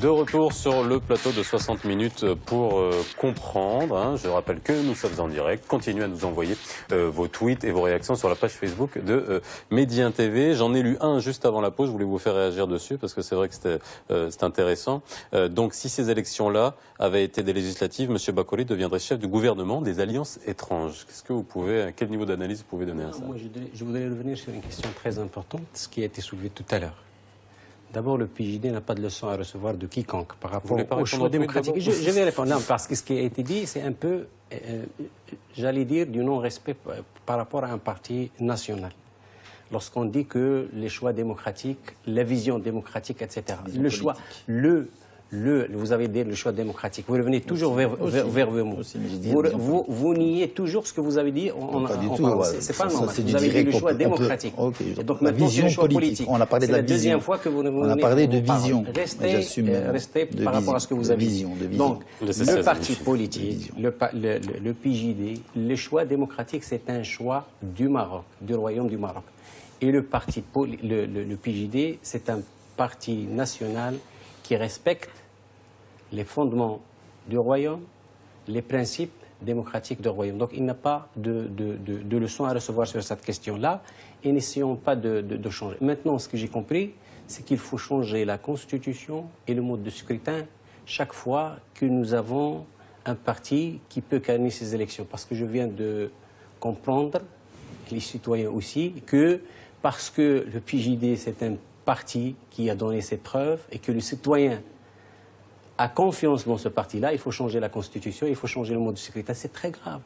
De retour sur le plateau de 60 minutes pour comprendre. Je rappelle que nous sommes en direct. Continuez à nous envoyer vos tweets et vos réactions sur la page Facebook de Médien TV. J'en ai lu un juste avant la pause. Je voulais vous faire réagir dessus parce que c'est vrai que c'était intéressant. Donc, si ces élections-là avaient été des législatives, M. Bakori deviendrait chef du gouvernement des alliances étranges. Qu'est-ce que vous pouvez, quel niveau d'analyse vous pouvez donner à ça? Moi, je voudrais revenir sur une question très importante, ce qui a été soulevé tout à l'heure. D'abord, le PJD n'a pas de leçon à recevoir de quiconque par rapport au choix démocratique. Je vais répondre, non, parce que ce qui a été dit, c'est un peu, j'allais dire, du non-respect par rapport à un parti national. Lorsqu'on dit que les choix démocratiques, la vision démocratique, etc. Le choix, vous avez dit le choix démocratique. Vous revenez toujours vers vos mots. Vous niez toujours ce que vous avez dit. Pas du tout. C'est pas normal. Vous avez dit le choix démocratique. Donc maintenant, c'est le choix politique. On a parlé de la vision. C'est la deuxième fois que vous On a parlé de vision. Restez par rapport à ce que vous avez dit. Donc, le parti politique, le PJD, le choix démocratique, c'est un choix du Maroc, du Royaume du Maroc. Et le PJD, c'est un parti national qui respecte les fondements du royaume, les principes démocratiques du royaume. Donc il n'a pas de leçon à recevoir sur cette question-là et n'essayons pas de changer. Maintenant, ce que j'ai compris, c'est qu'il faut changer la constitution et le mode de scrutin chaque fois que nous avons un parti qui peut gagner ces élections. Parce que je viens de comprendre, les citoyens aussi, que parce que le PJD, c'est un parti qui a donné ses preuves et que le citoyen a confiance dans ce parti-là, il faut changer la Constitution, il faut changer le mode de scrutin. C'est très grave.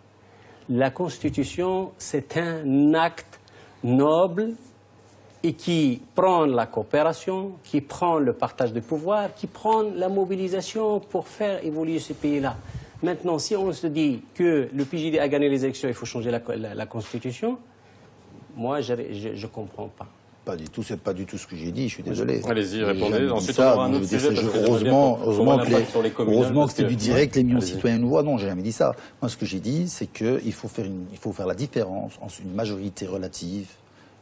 La Constitution, c'est un acte noble et qui prend la coopération, qui prend le partage de pouvoir, qui prend la mobilisation pour faire évoluer ce pays-là. Maintenant, si on se dit que le PJD a gagné les élections, il faut changer la Constitution, moi, je ne comprends pas. Pas du tout, c'est pas du tout ce que j'ai dit, je suis désolé. Allez-y, répondez. Ensuite, on aura un autre sujet. Heureusement que c'était du direct, les millions de citoyens nous voient. Non, j'ai jamais dit ça. Moi, ce que j'ai dit, c'est qu'il faut faire la différence entre une majorité relative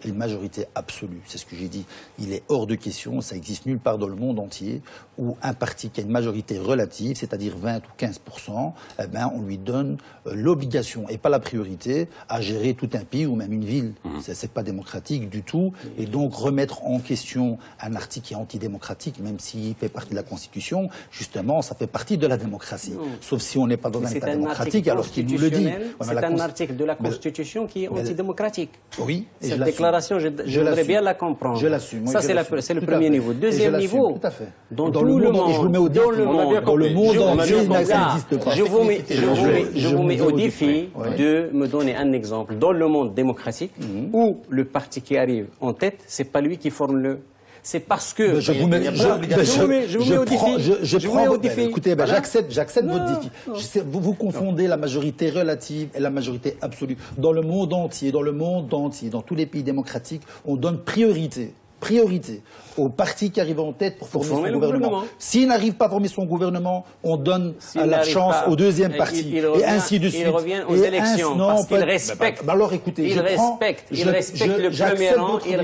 et une majorité absolue. C'est ce que j'ai dit. Il est hors de question, ça existe nulle part dans le monde entier, où un parti qui a une majorité relative, c'est-à-dire 20 ou 15%, eh ben, on lui donne l'obligation, et pas la priorité, à gérer tout un pays ou même une ville. C'est pas démocratique du tout. Et donc, remettre en question un article qui est antidémocratique, même s'il fait partie de la Constitution, justement, ça fait partie de la démocratie. Sauf si on n'est pas dans un État démocratique, alors qu'il nous le dit. C'est un article de la Constitution qui est antidémocratique. Oui. Cette déclaration, je voudrais bien la comprendre. Je l'assume. Ça, c'est le premier niveau. Deuxième niveau, tout à fait. dans tout le monde, je vous mets au défi, dans le monde entier, ça n'existe pas. Je vous mets au défi de me donner un exemple. Dans le monde démocratique, où le parti qui arrive en tête, c'est pas lui qui forme le... C'est parce que... Je vous mets au défi. Écoutez, j'accepte votre défi. Vous confondez la majorité relative et la majorité absolue. Dans le monde entier, dans tous les pays démocratiques, on donne priorité au parti qui arrive en tête pour former son gouvernement. S'il n'arrive pas à former son gouvernement, on donne la chance au deuxième parti. Et ainsi de suite. Il revient aux élections parce qu'il respecte. Alors écoutez, il respecte le premier rang, il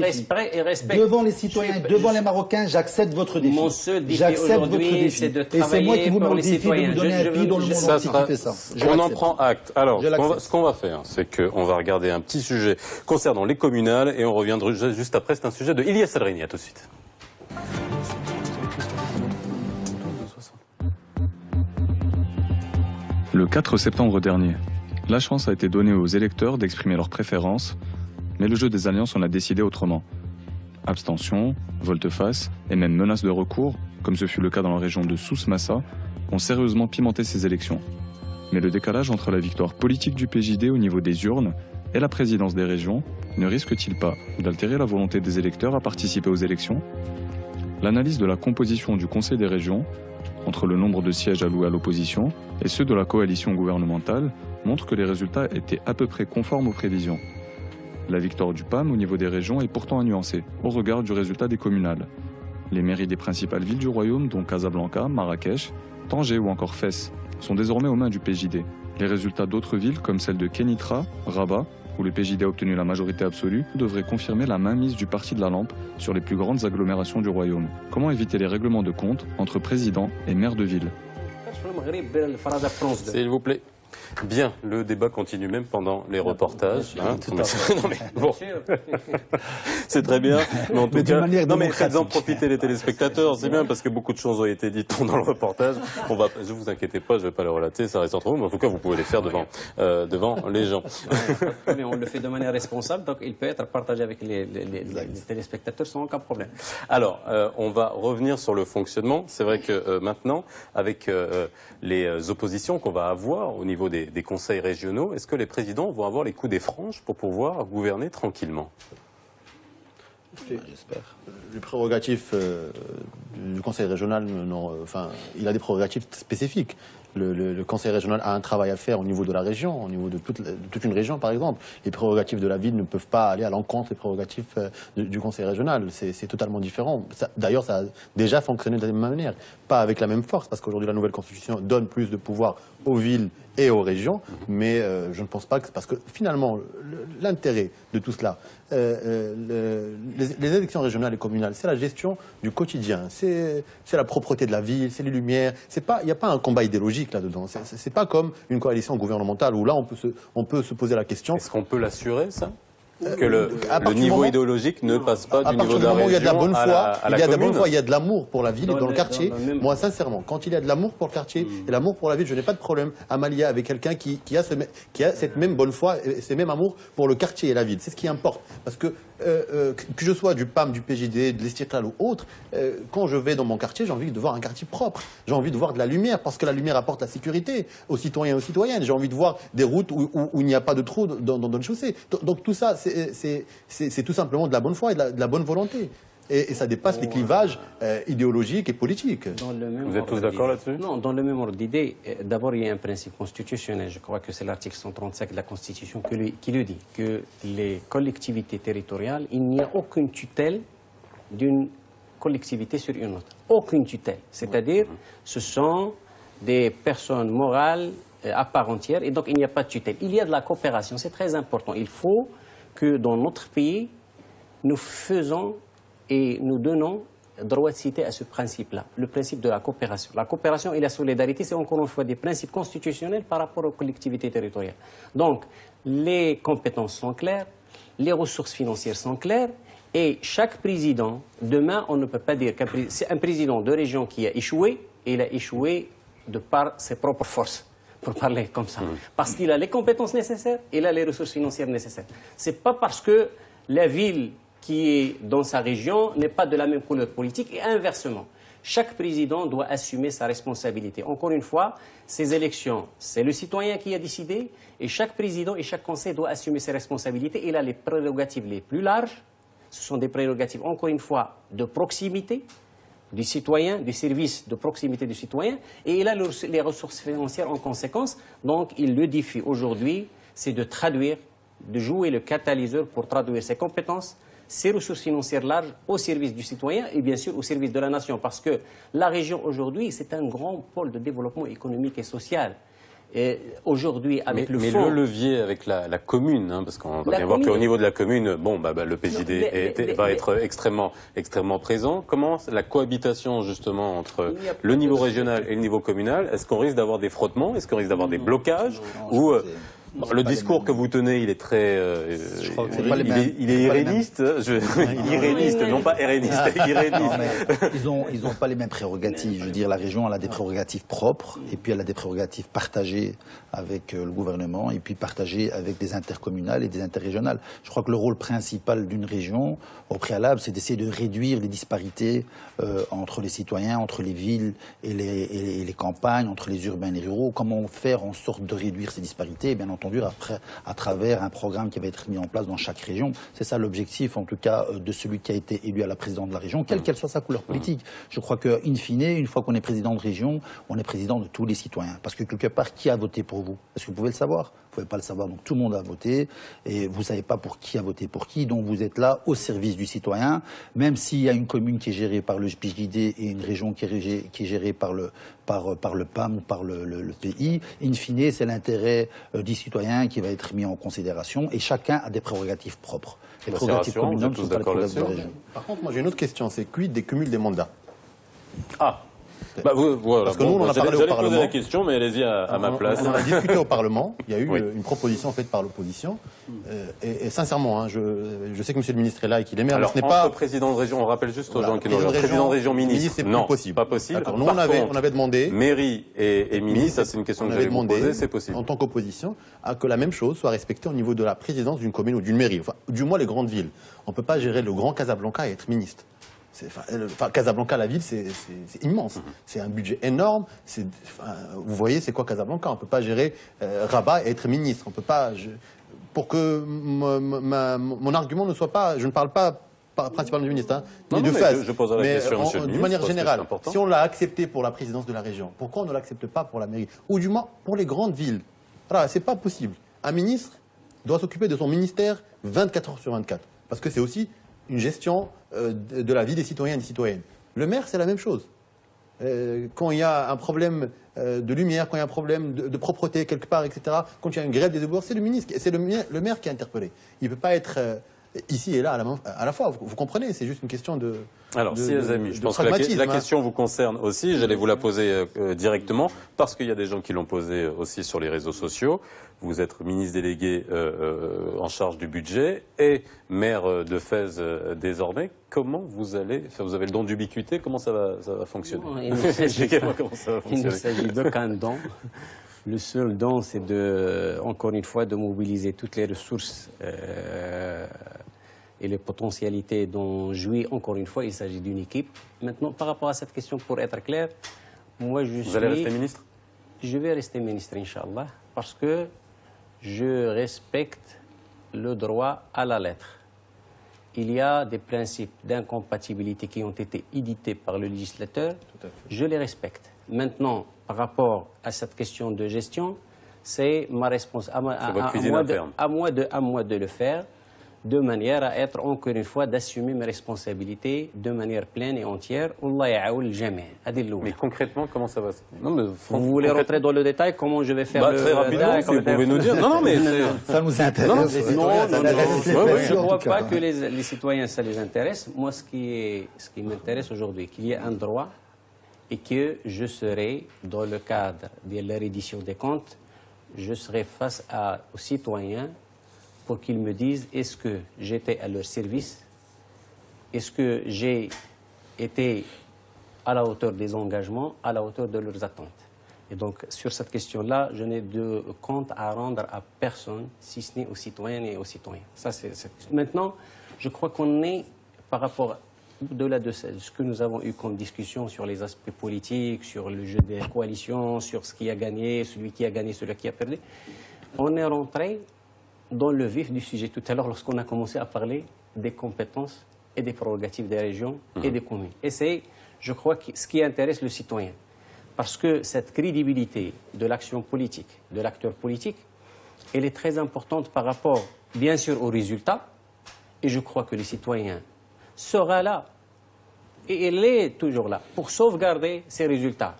respecte. Devant les citoyens, devant les Marocains, j'accepte votre défi. Mon seul défi aujourd'hui, c'est de travailler pour les citoyens. Et c'est moi qui vous mets au défi de vous donner un pays dans le monde entier qui fait ça. On en prend acte. Alors, ce qu'on va faire, c'est qu'on va regarder un petit sujet concernant les communales et on reviendra juste après. C'est un sujet de Ilyes El-Reni. À tout de suite. Le 4 septembre dernier, la chance a été donnée aux électeurs d'exprimer leurs préférences, mais le jeu des alliances en a décidé autrement. Abstention, volte-face et même menaces de recours, comme ce fut le cas dans la région de Souss-Massa, ont sérieusement pimenté ces élections. Mais le décalage entre la victoire politique du PJD au niveau des urnes et la présidence des régions ne risque-t-il pas d'altérer la volonté des électeurs à participer aux élections? L'analyse de la composition du Conseil des régions, entre le nombre de sièges alloués à l'opposition et ceux de la coalition gouvernementale, montre que les résultats étaient à peu près conformes aux prévisions. La victoire du PAM au niveau des régions est pourtant à nuancer, au regard du résultat des communales. Les mairies des principales villes du royaume, dont Casablanca, Marrakech, Tanger ou encore Fès, sont désormais aux mains du PJD. Les résultats d'autres villes, comme celles de Kenitra, Rabat où le PJD a obtenu la majorité absolue, devrait confirmer la mainmise du parti de la lampe sur les plus grandes agglomérations du royaume. Comment éviter les règlements de compte entre président et maire de ville? S'il vous plaît. Bien, le débat continue même pendant les reportages. Hein, non mais bon, c'est très bien. Mais en tout cas, non mais faites-en profiter les téléspectateurs, c'est bien parce que beaucoup de choses ont été dites pendant le reportage. Je vous inquiétez pas, je vais pas les relater, ça reste entre vous. Mais en tout cas, vous pouvez les faire devant les gens. Mais on le fait de manière responsable, donc il peut être partagé avec les téléspectateurs sans aucun problème. Alors, on va revenir sur le fonctionnement. C'est vrai que maintenant, avec les oppositions qu'on va avoir au niveau des conseils régionaux, est-ce que les présidents vont avoir les coups des franges pour pouvoir gouverner tranquillement? J'espère. Les prérogatives du conseil régional, il a des prérogatives spécifiques. Le conseil régional a un travail à faire au niveau de la région, au niveau de toute une région par exemple. Les prérogatives de la ville ne peuvent pas aller à l'encontre des prérogatives du conseil régional. C'est totalement différent. D'ailleurs, ça a déjà fonctionné de la même manière. Pas avec la même force, parce qu'aujourd'hui la nouvelle constitution donne plus de pouvoir aux villes et aux régions, mais je ne pense pas que... Parce que finalement, l'intérêt de tout cela, les élections régionales et communales, c'est la gestion du quotidien, c'est la propreté de la ville, c'est les lumières, il n'y a pas un combat idéologique là-dedans. C'est pas comme une coalition gouvernementale où là on peut se poser la question... Est-ce qu'on peut l'assurer, ça que le niveau idéologique ne passe pas du niveau de la région il y a de la bonne foi, à la commune. Il y a de l'amour pour la ville et dans le quartier. Moi, sincèrement, quand il y a de l'amour pour le quartier et l'amour pour la ville, je n'ai pas de problème à m'allier avec quelqu'un qui a cette même bonne foi et ce même amour pour le quartier et la ville. C'est ce qui importe. Parce que je sois du PAM, du PJD, de l'Istiklal ou autre, quand je vais dans mon quartier, j'ai envie de voir un quartier propre. J'ai envie de voir de la lumière, parce que la lumière apporte la sécurité aux citoyens et aux citoyennes. J'ai envie de voir des routes où il n'y a pas de trous dans le chaussée. Donc tout ça, c'est tout simplement de la bonne foi et de la bonne volonté. Et ça dépasse les clivages idéologiques et politiques. Vous êtes tous d'accord là-dessus? Non, dans le même ordre d'idée, d'abord il y a un principe constitutionnel, je crois que c'est l'article 135 de la Constitution qui le dit, que les collectivités territoriales, il n'y a aucune tutelle d'une collectivité sur une autre. Aucune tutelle. C'est-à-dire, ce sont des personnes morales à part entière, et donc il n'y a pas de tutelle. Il y a de la coopération, c'est très important. Il faut que dans notre pays, nous faisons et nous donnons droit de cité à ce principe-là, le principe de la coopération. La coopération et la solidarité, c'est encore une fois des principes constitutionnels par rapport aux collectivités territoriales. Donc, les compétences sont claires, les ressources financières sont claires, et chaque président, demain, on ne peut pas dire c'est un président de région qui a échoué, et il a échoué de par ses propres forces, pour parler comme ça. Parce qu'il a les compétences nécessaires, et il a les ressources financières nécessaires. C'est pas parce que la ville qui est dans sa région n'est pas de la même couleur politique, et inversement. Chaque président doit assumer sa responsabilité. Encore une fois, ces élections, c'est le citoyen qui a décidé, et chaque président et chaque conseil doit assumer ses responsabilités. Il a les prérogatives les plus larges. Ce sont des prérogatives, encore une fois, de proximité du citoyen, du service de proximité du citoyen, et il a les ressources financières en conséquence. Donc, le défi aujourd'hui, c'est de traduire, de jouer le catalyseur pour traduire ses compétences, ses ressources financières larges au service du citoyen et bien sûr au service de la nation. Parce que la région aujourd'hui, c'est un grand pôle de développement économique et social. Aujourd'hui, avec le fonds... Mais le levier avec la commune, hein, parce qu'on va bien voir qu'au niveau de la commune, bon, le PJD va être extrêmement présent. Comment la cohabitation justement entre le niveau régional et le niveau communal, est-ce qu'on risque d'avoir des frottements? Est-ce qu'on risque d'avoir des blocages? Ou le discours que vous tenez, il est très... il est iréniste, iréniste, non pas héréniste, iréniste. Ils n'ont pas les mêmes prérogatives. Je veux dire, la région, elle a des prérogatives propres, et puis elle a des prérogatives partagées avec le gouvernement, et puis partagées avec des intercommunales et des interrégionales. Je crois que le rôle principal d'une région, au préalable, c'est d'essayer de réduire les disparités entre les citoyens, entre les villes et les campagnes, entre les urbains et les ruraux. Comment faire en sorte de réduire ces disparités? Bien entendu, à travers un programme qui va être mis en place dans chaque région. C'est ça l'objectif, en tout cas, de celui qui a été élu à la présidence de la région, quelle qu'elle soit sa couleur politique. Je crois qu'in fine, une fois qu'on est président de région, on est président de tous les citoyens. Parce que quelque part, qui a voté pour vous? Est-ce que vous pouvez le savoir? Vous ne pouvez pas le savoir, donc tout le monde a voté, et vous ne savez pas pour qui a voté pour qui, donc vous êtes là au service du citoyen, même s'il y a une commune qui est gérée par le PJD et une région qui est gérée par le PAM ou par le pays, in fine, c'est l'intérêt du citoyen citoyen qui va être mis en considération et chacun a des prérogatives propres. Les prérogatives communales ne sont pas les prérogatives de la région. Par contre, moi j'ai une autre question, c'est quid des cumuls des mandats? Ah bah, voilà. Parce que nous, on en a parlé au Parlement. Poser la question, mais allez-y à ma place. On en a discuté au Parlement. Il y a eu une proposition faite par l'opposition. Et sincèrement, hein, je sais que Monsieur le Ministre est là et qu'il est maire. Alors, mais ce n'est pas président de région. On rappelle juste aux gens qui nous regardent. Président de région, ministre. C'est non, possible. pas possible. Nous, on avait demandé. Mairie et ministre, ça c'est une question que j'avais demandé. C'est possible. En tant qu'opposition, à que la même chose soit respectée au niveau de la présidence d'une commune ou d'une mairie. Enfin, du moins les grandes villes. On ne peut pas gérer le Grand Casablanca et être ministre. Casablanca, la ville, c'est immense. C'est un budget énorme. Vous voyez, c'est quoi Casablanca? On ne peut pas gérer Rabat et être ministre. On peut pas. Pour que mon argument ne soit pas, je ne parle pas principalement du ministre, hein, ni de face. Je poserai la question, monsieur le ministre. De manière générale, si on l'a accepté pour la présidence de la région, pourquoi on ne l'accepte pas pour la mairie? Ou du moins pour les grandes villes? Voilà, c'est pas possible. Un ministre doit s'occuper de son ministère 24 heures sur 24. Parce que c'est aussi une gestion de la vie des citoyens et des citoyennes. Le maire, c'est la même chose. Quand il y a un problème de lumière, quand il y a un problème de propreté quelque part, etc., quand il y a une grève des éboueurs, c'est le ministre, c'est le maire qui est interpellé. Il ne peut pas être ici et là à la fois. Vous comprenez, c'est juste une question de. Alors, si les amis, je pense que la question vous concerne aussi. J'allais vous la poser directement parce qu'il y a des gens qui l'ont posée aussi sur les réseaux sociaux. Vous êtes ministre délégué en charge du budget et maire de Fès désormais. Comment vous allez, vous avez le don d'ubiquité, comment ça va fonctionner? Il ne s'agit d'aucun don. Le seul don, c'est encore une fois, de mobiliser toutes les ressources et les potentialités dont jouit, encore une fois, il s'agit d'une équipe. Maintenant, par rapport à cette question, pour être clair, moi Vous allez rester ministre? Je vais rester ministre, Inch'Allah, parce que je respecte le droit à la lettre. Il y a des principes d'incompatibilité qui ont été édités par le législateur. Je les respecte. Maintenant, par rapport à cette question de gestion, c'est ma responsabilité. À moi de le faire, de manière à être, encore une fois, d'assumer mes responsabilités de manière pleine et entière. Mais concrètement, comment ça va se passer? Vous voulez rentrer dans le détail, comment je vais faire très rapidement, si vous pouvez nous dire. Non, mais ça nous intéresse. Je ne crois pas que les citoyens, ça les intéresse. Moi, ce qui m'intéresse aujourd'hui, qu'il y ait un droit et que je serai, dans le cadre de la reddition des comptes, je serai face aux citoyens pour qu'ils me disent est-ce que j'étais à leur service, est-ce que j'ai été à la hauteur des engagements, à la hauteur de leurs attentes. Et donc, sur cette question-là, je n'ai de compte à rendre à personne, si ce n'est aux citoyennes et aux citoyens. Maintenant, je crois qu'on est, par rapport au-delà de ce que nous avons eu comme discussion sur les aspects politiques, sur le jeu des coalitions, sur ce qui a gagné, celui qui a gagné, celui qui a perdu, on est rentré dans le vif du sujet tout à l'heure lorsqu'on a commencé à parler des compétences et des prérogatives des régions et des communes. Et c'est, je crois, ce qui intéresse le citoyen. Parce que cette crédibilité de l'action politique, de l'acteur politique, elle est très importante par rapport, bien sûr, aux résultats. Et je crois que le citoyen sera là, et il est toujours là, pour sauvegarder ces résultats,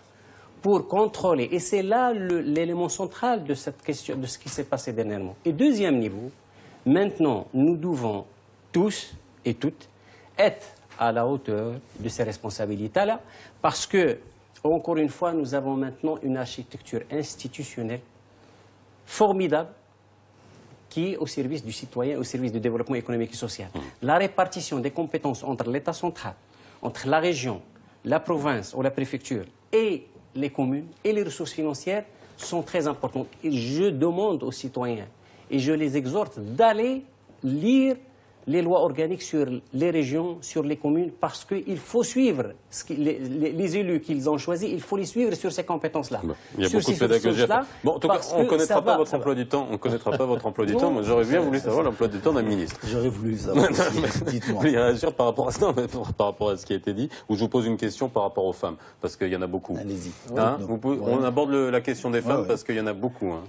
pour contrôler. Et c'est là l'élément central de cette question, de ce qui s'est passé dernièrement. Et deuxième niveau, maintenant, nous devons tous et toutes être à la hauteur de ces responsabilités-là, parce que, encore une fois, nous avons maintenant une architecture institutionnelle formidable qui est au service du citoyen, au service du développement économique et social. La répartition des compétences entre l'État central, entre la région, la province ou la préfecture et les communes et les ressources financières sont très importantes. Et je demande aux citoyens et je les exhorte d'aller lire les lois organiques sur les régions, sur les communes, parce qu'il faut suivre les élus qu'ils ont choisis, il faut les suivre sur ces compétences-là. Il y a beaucoup de pédagogie à faire. Bon, en tout cas, on ne connaîtra pas votre emploi du temps. On ne connaîtra pas votre emploi du temps. Moi, j'aurais bien voulu savoir l'emploi du temps d'un ministre. J'aurais voulu savoir. Dites-moi. Vous voulez réagir par rapport à ça, par rapport à ce qui a été dit, ou je vous pose une question par rapport aux femmes, parce qu'il y en a beaucoup. Allez-y. Hein, on aborde la question des femmes parce qu'il y en a beaucoup. Hein.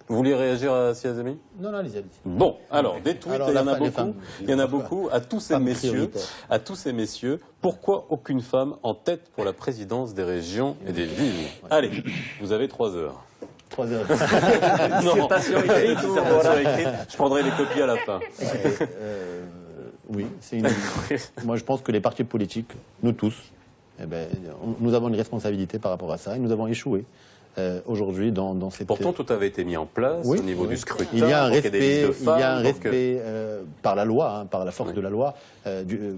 Vous voulez réagir à Siazemi? Non, allez-y. Bon, alors, des tweets, il y en a beaucoup. Il y en a beaucoup à tous ces messieurs. Pourquoi aucune femme en tête pour la présidence des régions et des villes? Allez, vous avez 3 heures. 3 heures. Non, dissertation écrite, je prendrai les copies à la fin. Oui, moi je pense que les partis politiques, nous tous, nous avons une responsabilité par rapport à ça et nous avons échoué. Aujourd'hui, dans cette... Pourtant, tout avait été mis en place au niveau du scrutin. Il y a un respect, par la loi, par la force de la loi, de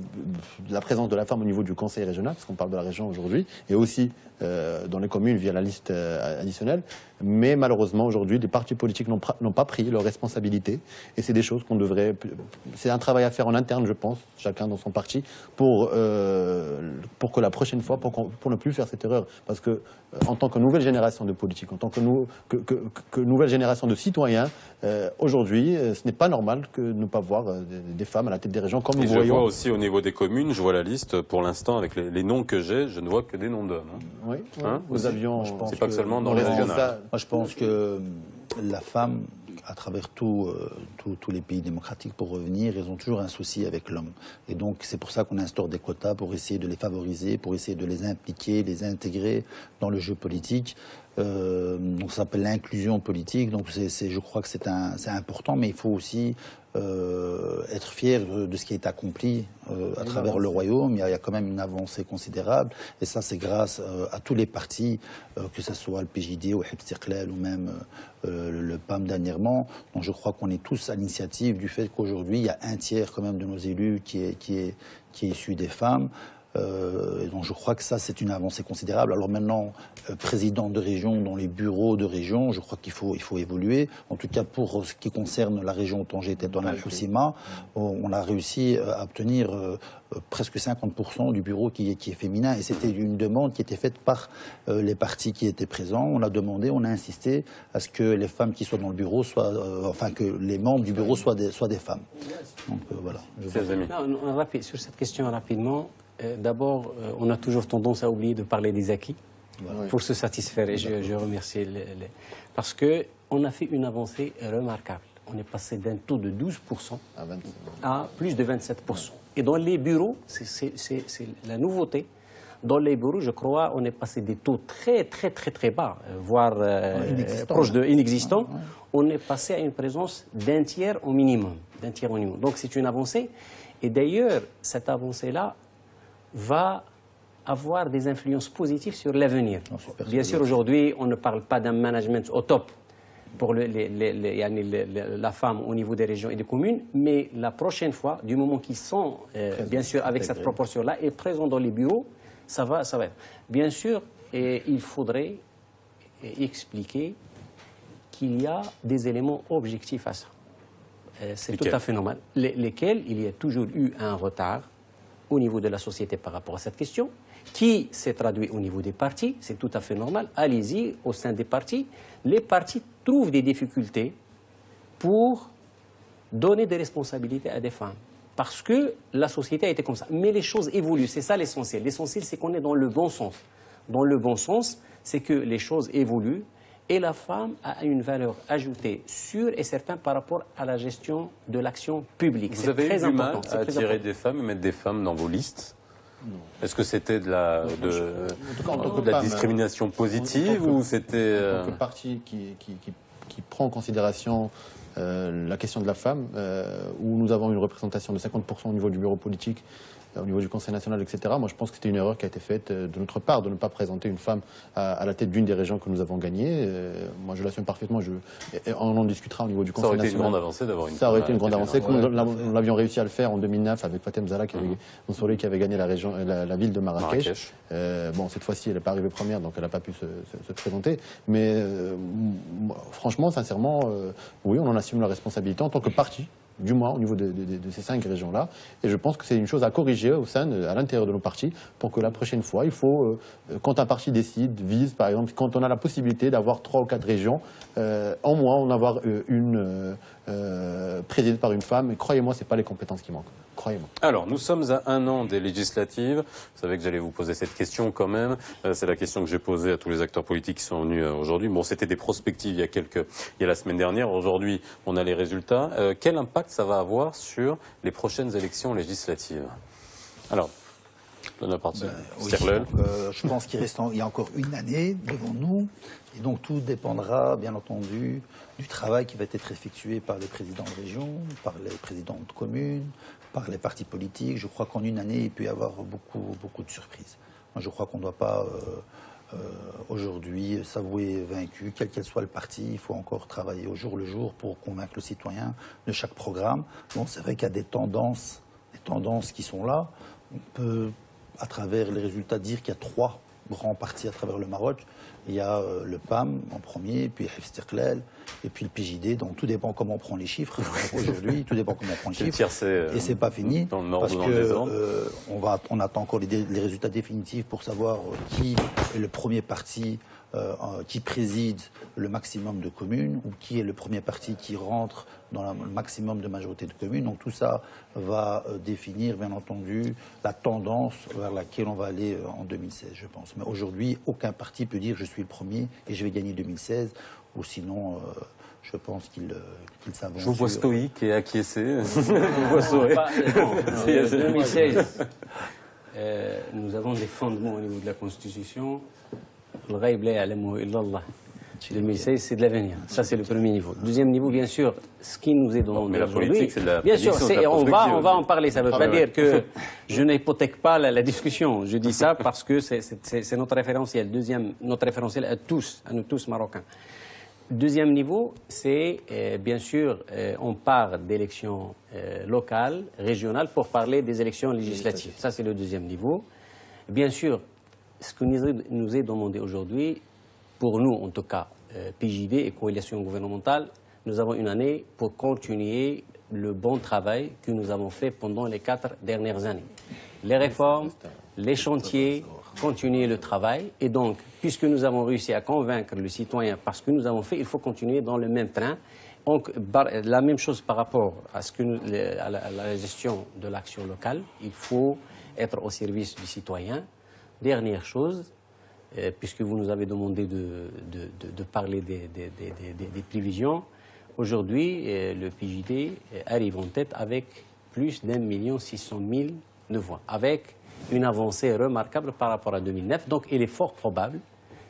la présence de la femme au niveau du conseil régional, parce qu'on parle de la région aujourd'hui, et aussi dans les communes via la liste additionnelle. Mais malheureusement, aujourd'hui, les partis politiques n'ont pas pris leurs responsabilités. Et c'est des choses qu'on devrait... C'est un travail à faire en interne, je pense, chacun dans son parti, pour que la prochaine fois, pour ne plus faire cette erreur. Parce que, en tant que nouvelle génération de politiques, en tant que nouvelle génération de citoyens, aujourd'hui, ce n'est pas normal que de ne pas voir des femmes à la tête des régions, comme nous voyons. Je vois aussi au niveau des communes, je vois la liste, pour l'instant, avec les noms que j'ai, je ne vois que des noms d'hommes. Oui, nous avions... C'est pas que seulement dans les régionales. Moi, je pense que la femme, à travers tous les pays démocratiques, pour revenir, ils ont toujours un souci avec l'homme. Et donc, c'est pour ça qu'on instaure des quotas, pour essayer de les favoriser, pour essayer de les impliquer, les intégrer dans le jeu politique. Donc, ça s'appelle l'inclusion politique. Donc, je crois que c'est important, mais il faut aussi être fier de ce qui est accompli à travers le royaume. Il y a quand même une avancée considérable. Et ça, c'est grâce à tous les partis, que ce soit le PJD ou Hibs Istiqlal ou même le PAM dernièrement. Donc, je crois qu'on est tous à l'initiative du fait qu'aujourd'hui, il y a un tiers quand même de nos élus qui est issu des femmes. Et donc je crois que ça, c'est une avancée considérable. Alors maintenant, président de région dans les bureaux de région, je crois qu'il faut évoluer. En tout cas, pour ce qui concerne la région Tanger-Tetuan Al-Hoceima, on a réussi à obtenir presque 50% du bureau qui est féminin. Et c'était une demande qui était faite par les partis qui étaient présents. On a demandé, on a insisté à ce que les femmes qui soient dans le bureau soient, enfin que les membres du bureau soient des femmes. Donc voilà. Sur cette question rapidement. D'abord, on a toujours tendance à oublier de parler des acquis pour se satisfaire. Et je remercie parce qu'on a fait une avancée remarquable. On est passé d'un taux de 12% à plus de 27%. Et dans les bureaux, c'est la nouveauté. Dans les bureaux, je crois, on est passé des taux très bas, voire proches de inexistants. On est passé à une présence d'un tiers au minimum. Donc c'est une avancée. Et d'ailleurs, cette avancée-là va avoir des influences positives sur l'avenir. Bien sûr, aujourd'hui, on ne parle pas d'un management au top pour la femme au niveau des régions et des communes, mais la prochaine fois, du moment qu'ils sont, bien sûr, avec cette proportion-là, et présents dans les bureaux, ça va être. Bien sûr, il faudrait expliquer qu'il y a des éléments objectifs à ça. C'est tout à fait normal. Lesquels il y a toujours eu un retard au niveau de la société par rapport à cette question, qui s'est traduit au niveau des partis, c'est tout à fait normal. Allez-y, au sein des partis, les partis trouvent des difficultés pour donner des responsabilités à des femmes. Parce que la société a été comme ça. Mais les choses évoluent, c'est ça l'essentiel. L'essentiel, c'est qu'on est dans le bon sens. Dans le bon sens, c'est que les choses évoluent et la femme a une valeur ajoutée sûre et certaine par rapport à la gestion de l'action publique. Vous avez eu du mal à attirer des femmes et mettre des femmes dans vos listes? Est-ce que c'était de la discrimination positive ou c'était... En tant que parti qui prend en considération la question de la femme, où nous avons une représentation de 50% au niveau du bureau politique, au niveau du Conseil national, etc. Moi, je pense que c'était une erreur qui a été faite de notre part, de ne pas présenter une femme à la tête d'une des régions que nous avons gagnées. Moi, je l'assume parfaitement. On en discusera au niveau du Conseil national. Ça aurait été une grande avancée d'avoir une femme. Ça aurait été une grande avancée. Nous l'avions réussi à le faire en 2009 avec Fatem Zala, qui avait gagné la ville de Marrakech. Bon, cette fois-ci, elle n'est pas arrivée première, donc elle n'a pas pu se présenter. Mais franchement, sincèrement, oui, on en assume la responsabilité en tant que parti. Du moins au niveau de ces 5 régions-là. Et je pense que c'est une chose à corriger à l'intérieur de nos partis pour que la prochaine fois, il faut, quand un parti vise, par exemple, quand on a la possibilité d'avoir 3 ou 4 régions, en moins en avoir une présidée par une femme. Et croyez-moi, ce n'est pas les compétences qui manquent. Croyez-moi. Alors, nous sommes à 1 an des législatives. Vous savez que j'allais vous poser cette question quand même. C'est la question que j'ai posée à tous les acteurs politiques qui sont venus aujourd'hui. Bon, c'était des prospectives il y a la semaine dernière. Aujourd'hui, on a les résultats. Quel impact ça va avoir sur les prochaines élections législatives? Alors, Bonaparte. Oui, je pense qu'il y a encore une année devant nous. Et donc tout dépendra, bien entendu, du travail qui va être effectué par les présidents de région, par les présidents de communes, par les partis politiques. Je crois qu'en une année, il peut y avoir beaucoup de surprises. Moi, je crois qu'on ne doit pas aujourd'hui s'avouer vaincu, quel qu'elle soit le parti. Il faut encore travailler au jour le jour pour convaincre le citoyen de chaque programme. Bon, c'est vrai qu'il y a des tendances qui sont là. On peut, à travers les résultats, dire qu'il y a 3 grands partis à travers le Maroc. Il y a le PAM en premier, puis Hifz Istiqlal, et puis le PJD. Donc tout dépend comment on prend les chiffres aujourd'hui. Tout dépend comment on prend les chiffres. Et c'est pas fini, dans le nord parce ou dans le on attend encore les résultats définitifs pour savoir qui est le premier parti qui préside le maximum de communes, ou qui est le premier parti qui rentre dans le maximum de majorité de communes. Donc tout ça va définir, bien entendu, la tendance vers laquelle on va aller en 2016, je pense. Mais aujourd'hui, aucun parti peut dire « je suis le premier et je vais gagner 2016 », ou sinon... je pense qu'il s'avance. Je vous vois stoïque et acquiescé. Je vous vois sourire. 2016, nous avons des fondements au niveau de la Constitution. Le ghaib la ya'lamuhu illa Allah. 2016, c'est de l'avenir. Ça, c'est le premier niveau. Deuxième niveau, bien sûr, ce qui nous est demandé aujourd'hui. Bien sûr, on va en parler. Ça ne veut pas dire que je n'hypothèque pas la discussion. Je dis ça parce que c'est notre référentiel. Notre référentiel à nous tous Marocains. Deuxième niveau, c'est bien sûr, on part d'élections locales, régionales, pour parler des élections législatives. Ça, c'est le deuxième niveau. Bien sûr, ce que nous est demandé aujourd'hui, pour nous en tout cas, PJD et coalition gouvernementale, nous avons une année pour continuer le bon travail que nous avons fait pendant les 4 dernières années. Les réformes, les chantiers, continuer le travail. Et donc, puisque nous avons réussi à convaincre le citoyen par ce que nous avons fait, il faut continuer dans le même train. Donc, la même chose par rapport à la gestion de l'action locale. Il faut être au service du citoyen. Dernière chose, puisque vous nous avez demandé de parler des prévisions, aujourd'hui, le PJD arrive en tête avec plus d'1 600 000 de voix, avec une avancée remarquable par rapport à 2009. Donc, il est fort probable,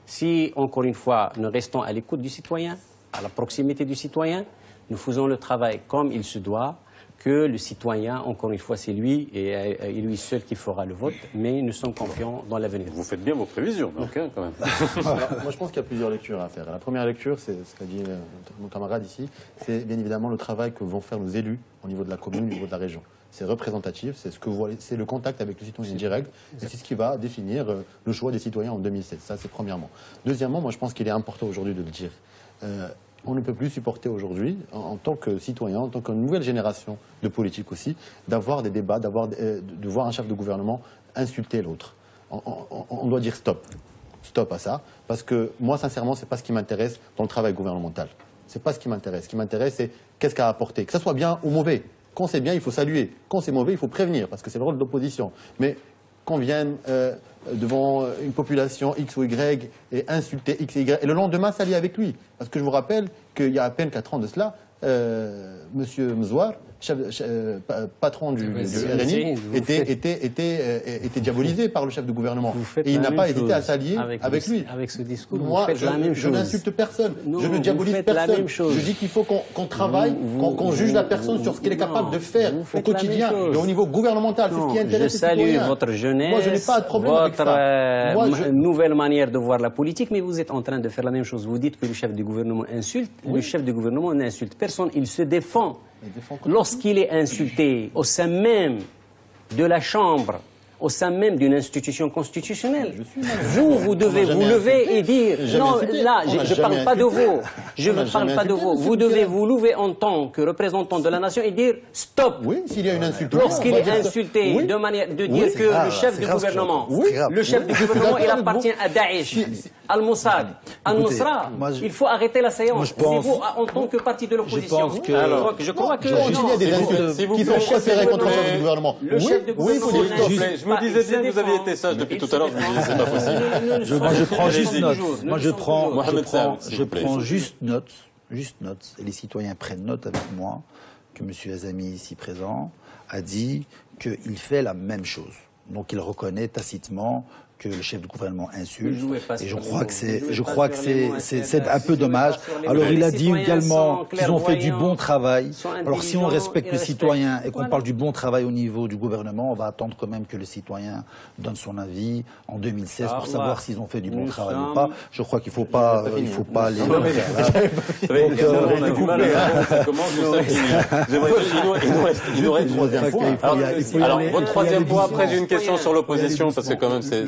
si, encore une fois, nous restons à l'écoute du citoyen, à la proximité du citoyen, nous faisons le travail comme il se doit, que le citoyen, encore une fois, c'est lui et lui seul qui fera le vote, mais nous sommes confiants dans l'avenir. Vous faites bien vos prévisions, donc, hein, quand même. Alors, moi, je pense qu'il y a plusieurs lectures à faire. La première lecture, c'est ce qu'a dit mon camarade ici, c'est bien évidemment le travail que vont faire nos élus au niveau de la commune, au niveau de la région. C'est représentatif, c'est le contact avec le citoyen direct, et c'est ce qui va définir le choix des citoyens en 2016. Ça, c'est premièrement. Deuxièmement, moi, je pense qu'il est important aujourd'hui de le dire. On ne peut plus supporter aujourd'hui, en tant que citoyen, en tant que nouvelle génération de politique aussi, d'avoir des débats, de voir un chef de gouvernement insulter l'autre. On doit dire stop. Stop à ça. Parce que moi, sincèrement, ce n'est pas ce qui m'intéresse dans le travail gouvernemental. Ce n'est pas ce qui m'intéresse. Ce qui m'intéresse, c'est qu'est-ce qu'a apporté. Que ce soit bien ou mauvais. Quand c'est bien, il faut saluer. Quand c'est mauvais, il faut prévenir, parce que c'est le rôle de l'opposition. Mais qu'on vienne devant une population X ou Y et insulter X et Y, et le lendemain s'allier avec lui. Parce que je vous rappelle qu'il y a à peine 4 ans de cela, Monsieur Mzouar, patron du RNI, était diabolisé par le chef de gouvernement. Et il n'a pas hésité à s'allier avec lui. Avec ce discours, moi, je n'insulte personne, je ne diabolise personne. Je dis qu'il faut qu'on travaille, qu'on juge la personne sur ce qu'elle est capable de faire au quotidien et au niveau gouvernemental. C'est ce qui intéresse les citoyens. Je salue votre jeunesse, moi, je n'ai pas de problème avec ça. Votre nouvelle manière de voir la politique, mais vous êtes en train de faire la même chose. Vous dites que le chef du gouvernement insulte. Le chef du gouvernement n'insulte personne, il se défend. Lorsqu'il est insulté au sein même de la Chambre, au sein même d'une institution constitutionnelle, vous devez vous lever et dire non, là, je ne parle pas de vous. Je ne parle pas de vous. Vous devez vous lever en tant que représentant de la nation et dire stop. Oui, s'il y a une insulte. Lorsqu'il est insulté de manière de dire que le chef du gouvernement, il appartient à Daesh, Al-Mossad, Al-Nusra, il faut arrêter la séance. C'est vous en tant que parti de l'opposition. Alors, je crois que il y a des insultes qui sont préférées contre le chef du gouvernement. Le chef du gouvernement. Je me disais bien que vous aviez été sage depuis tout à l'heure. Je me disais, c'est pas possible. Moi, je prends juste note. Moi, je prends juste note, et les citoyens prennent note avec moi, que M. Azami, ici présent, a dit qu'il fait la même chose. Donc il reconnaît tacitement que le chef du gouvernement insulte. Et je crois que c'est un peu dommage. Alors il a dit également qu'ils ont fait du bon travail. Alors si on respecte le citoyen et qu'on parle du bon travail au niveau du gouvernement, on va attendre quand même que le citoyen donne son avis en 2016 pour savoir s'ils ont fait du bon travail ou pas. Je crois qu'il ne faut pas les... Il nous reste troisième point. Alors votre troisième point, après j'ai une question sur l'opposition parce que quand même c'est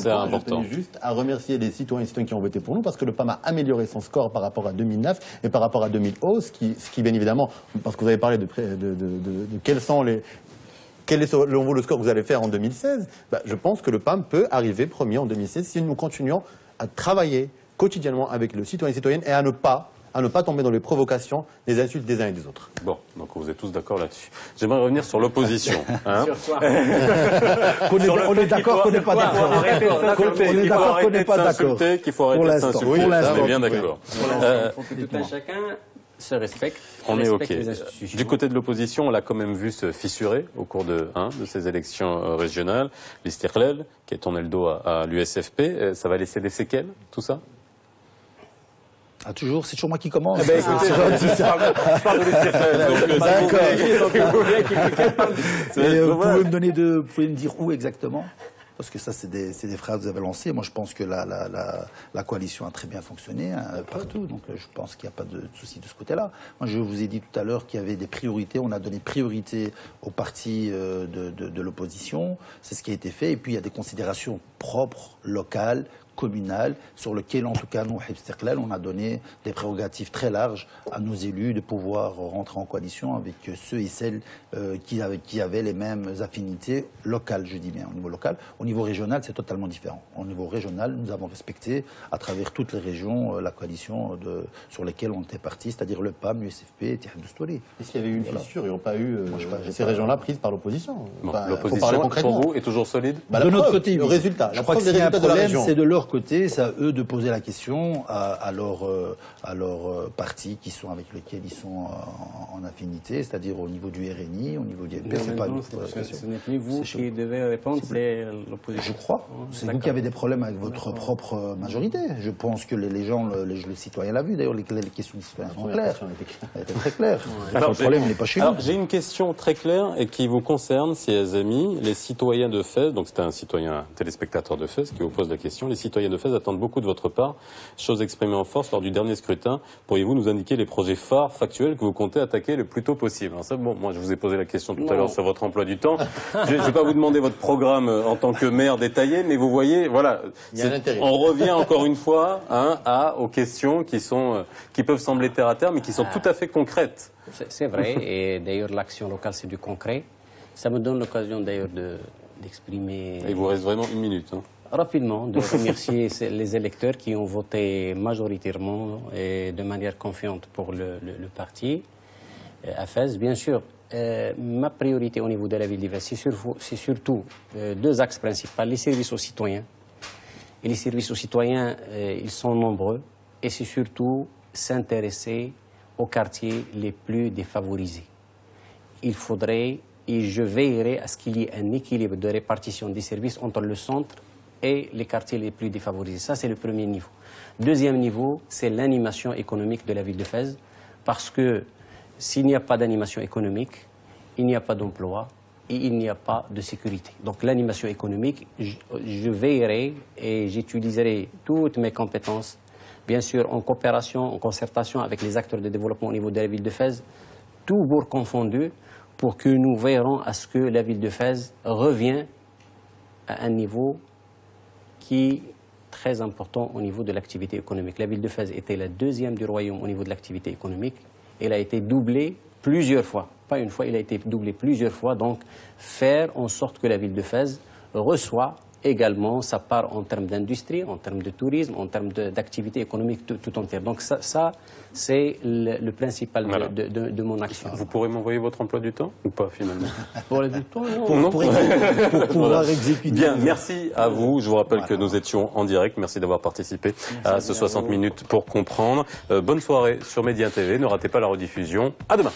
important. Juste à remercier les citoyens et citoyennes qui ont voté pour nous parce que le PAM a amélioré son score par rapport à 2009 et par rapport à 2011, ce qui bien évidemment, parce que vous avez parlé de quel est le score que vous allez faire en 2016, je pense que le PAM peut arriver premier en 2016 si nous continuons à travailler quotidiennement avec le citoyen et citoyenne et à ne pas tomber dans les provocations, les insultes des uns et des autres. Bon, donc vous êtes tous d'accord là-dessus. J'aimerais revenir sur l'opposition. Hein. On est d'accord qu'on n'est pas d'accord. On est d'accord qu'on n'est pas d'accord. Qu'il faut arrêter de s'insulter. On est bien d'accord. Il faut que tout un chacun se respecte. On est OK. Du côté de l'opposition, on l'a quand même vu se fissurer au cours de ces élections régionales. L'Istiqlal, qui a tourné le dos à l'USFP, ça va laisser des séquelles, tout ça? Ah, toujours, c'est toujours moi qui commence. Écoutez, je parle de D'accord. Vous pouvez me dire où exactement? Parce que ça, c'est des phrases que vous avez lancées. Moi, je pense que la coalition a très bien fonctionné partout. Donc, je pense qu'il n'y a pas de souci de ce côté-là. Moi, je vous ai dit tout à l'heure qu'il y avait des priorités. On a donné priorité aux partis de l'opposition. C'est ce qui a été fait. Et puis, il y a des considérations propres, locales, communales, sur lequel, en tout cas, nous, Hizb Istiqlal, on a donné des prérogatives très larges à nos élus de pouvoir rentrer en coalition avec ceux et celles qui avaient les mêmes affinités locales, je dis bien, au niveau local. Au niveau régional, c'est totalement différent. Au niveau régional, nous avons respecté, à travers toutes les régions, la coalition sur lesquelles on était partis, c'est-à-dire le PAM, l'USFP et Ittihad Dostouri. Est-ce qu'il y avait eu une fissure, ils n'ont pas eu ces régions-là prises par l'opposition? L'opposition, pour vous, est toujours solide? De notre côté, le résultat. Je crois que s'il y a un problème, c'est de leur côté, c'est à eux de poser la question à leurs partis qui sont avec lesquels ils sont en affinité, c'est-à-dire au niveau du RNI, au niveau du MP. Ce n'est plus vous qui devez répondre, c'est l'opposition. Je crois. C'est vous qui avez des problèmes avec votre propre majorité. Je pense que les gens, le citoyen l'a vu. D'ailleurs, les questions du citoyen sont claires. Elles étaient très claires. Le problème n'est pas chez nous. J'ai une question très claire et qui vous concerne, si les amis, les citoyens de Fès. Donc c'était un citoyen téléspectateur de Fès qui vous pose la question. Les citoyens de Fès attendent beaucoup de votre part. Chose exprimée en force lors du dernier scrutin. Pourriez-vous nous indiquer les projets phares, factuels, que vous comptez attaquer le plus tôt possible? Alors ça, bon, moi je vous ai posé la question tout à l'heure sur votre emploi du temps. Je ne vais pas vous demander votre programme en tant que maire détaillé, mais vous voyez, voilà, on revient encore une fois aux questions qui peuvent sembler terre à terre, mais qui sont tout à fait concrètes. C'est vrai, et d'ailleurs l'action locale c'est du concret. Ça me donne l'occasion d'ailleurs d'exprimer... Il vous reste vraiment une minute. Rapidement, de remercier les électeurs qui ont voté majoritairement et de manière confiante pour le parti à Fès. Bien sûr, ma priorité au niveau de la ville de Fès, c'est surtout deux axes principaux, les services aux citoyens. Et les services aux citoyens, ils sont nombreux, et c'est surtout s'intéresser aux quartiers les plus défavorisés. Il faudrait, et je veillerai à ce qu'il y ait un équilibre de répartition des services entre le centre et les quartiers les plus défavorisés. Ça, c'est le premier niveau. Deuxième niveau, c'est l'animation économique de la ville de Fès, parce que s'il n'y a pas d'animation économique, il n'y a pas d'emploi et il n'y a pas de sécurité. Donc l'animation économique, je veillerai et j'utiliserai toutes mes compétences, bien sûr en coopération, en concertation avec les acteurs de développement au niveau de la ville de Fès, tout bourg confondu, pour que nous veillerons à ce que la ville de Fès revienne à un niveau qui est très important au niveau de l'activité économique. La ville de Fès était la deuxième du royaume au niveau de l'activité économique. Elle a été doublée plusieurs fois. Pas une fois, elle a été doublée plusieurs fois. Donc, faire en sorte que la ville de Fès reçoit également sa part en termes d'industrie, en termes de tourisme, en termes d'activité économique tout entière. Donc ça c'est le principal de mon action. Vous pourrez m'envoyer votre emploi du temps ou pas finalement? Pour le temps, non. Pour pouvoir exécuter. Bien, merci à vous. Je vous rappelle que nous étions en direct. Merci d'avoir participé à ce 60 minutes pour comprendre. Bonne soirée sur Média TV. Ne ratez pas la rediffusion. À demain.